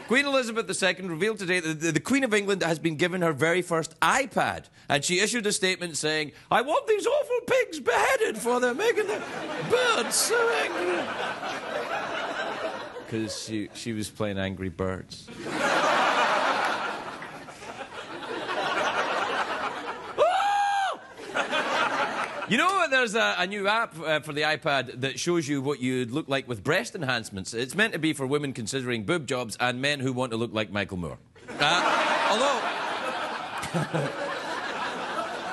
Queen Elizabeth II revealed today that the Queen of England has been given her very first iPad, and she issued a statement saying, "I want these awful pigs beheaded for they're making the birds so angry." Because she was playing Angry Birds. You know, there's a new app for the iPad that shows you what you'd look like with breast enhancements. It's meant to be for women considering boob jobs and men who want to look like Michael Moore. Although...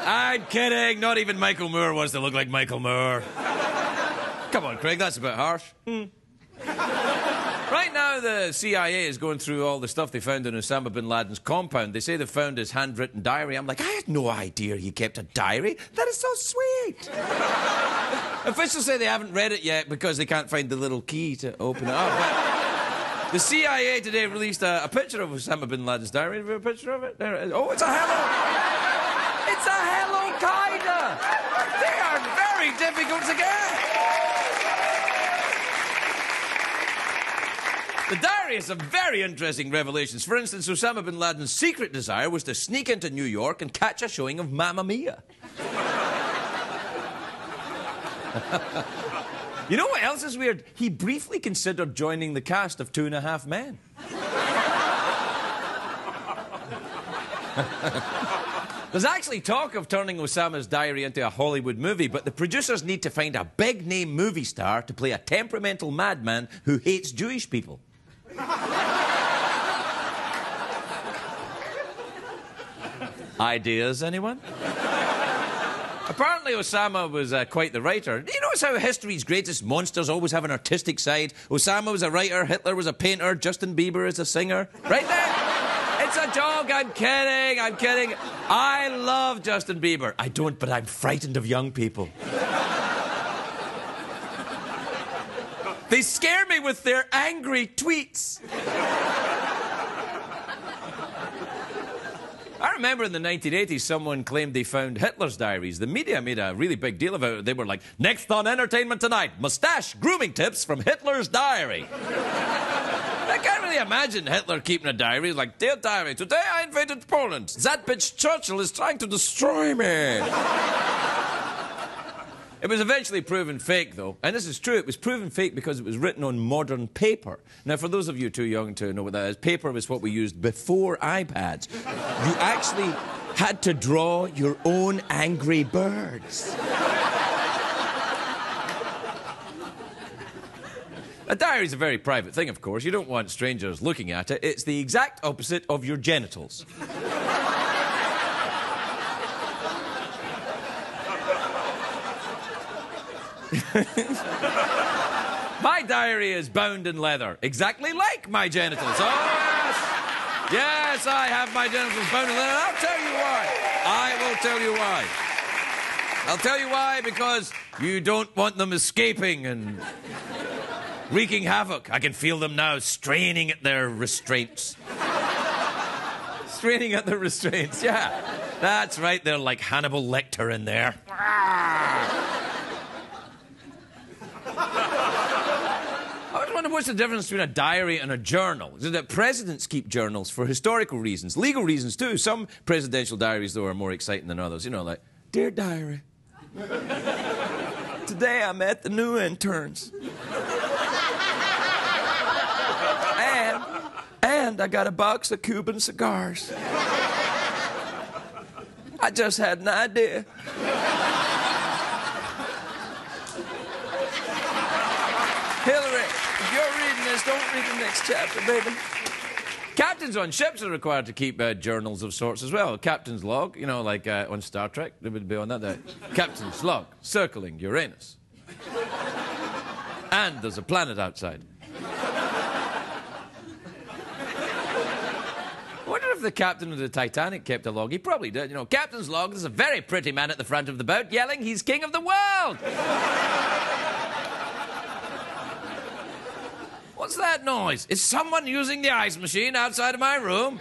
I'm kidding. Not even Michael Moore wants to look like Michael Moore. Come on, Craig, that's a bit harsh. Right now, the CIA is going through all the stuff they found in Osama bin Laden's compound. They say they found his handwritten diary. I'm like, I had no idea he kept a diary. That is so sweet. Officials say they haven't read it yet because they can't find the little key to open it up. But the CIA today released a picture of Osama bin Laden's diary. Have you a picture of it? There it is. Oh, it's a hello. It's a Hello Qaeda. They are very difficult to get. The diary has some very interesting revelations. For instance, Osama bin Laden's secret desire was to sneak into New York and catch a showing of Mamma Mia. You know what else is weird? He briefly considered joining the cast of 2.5 Men. There's actually talk of turning Osama's diary into a Hollywood movie, but the producers need to find a big-name movie star to play a temperamental madman who hates Jewish people. Ideas, anyone? Apparently Osama was quite the writer. Do you notice how history's greatest monsters always have an artistic side? Osama was a writer, Hitler was a painter, Justin Bieber is a singer. Right there? It's a joke, I'm kidding, I'm kidding. I love Justin Bieber. I don't, but I'm frightened of young people. They scare me with their angry tweets. I remember in the 1980s, someone claimed they found Hitler's diaries. The media made a really big deal about it. They were like, next on Entertainment Tonight, mustache grooming tips from Hitler's diary. I can't really imagine Hitler keeping a diary. Like, dear diary, today I invaded Poland. That bitch Churchill is trying to destroy me. It was eventually proven fake, though. And this is true. It was proven fake because it was written on modern paper. Now, for those of you too young to know what that is, paper was what we used before iPads. You actually had to draw your own Angry Birds. A diary is a very private thing, of course. You don't want strangers looking at it. It's the exact opposite of your genitals. My diary is bound in leather, exactly like my genitals. Oh, yes! Yes, I have my genitals bound in leather. I'll tell you why. I will tell you why. I'll tell you why, because you don't want them escaping and wreaking havoc. I can feel them now straining at their restraints. Straining at their restraints, yeah. That's right, they're like Hannibal Lecter in there. I wonder what's the difference between a diary and a journal. Is it that presidents keep journals for historical reasons, legal reasons too? Some presidential diaries, though, are more exciting than others. You know, like, Dear Diary, today I met the new interns. And I got a box of Cuban cigars. I just had an idea. Hillary, if you're reading this, don't read the next chapter, baby. Captains on ships are required to keep journals of sorts as well. Captain's log, you know, like on Star Trek, they would be on that. Captain's log, circling Uranus. And there's a planet outside. I wonder if the captain of the Titanic kept a log. He probably did. You know, Captain's log, there's a very pretty man at the front of the boat yelling, he's king of the world! What's that noise? Is someone using the ice machine outside of my room?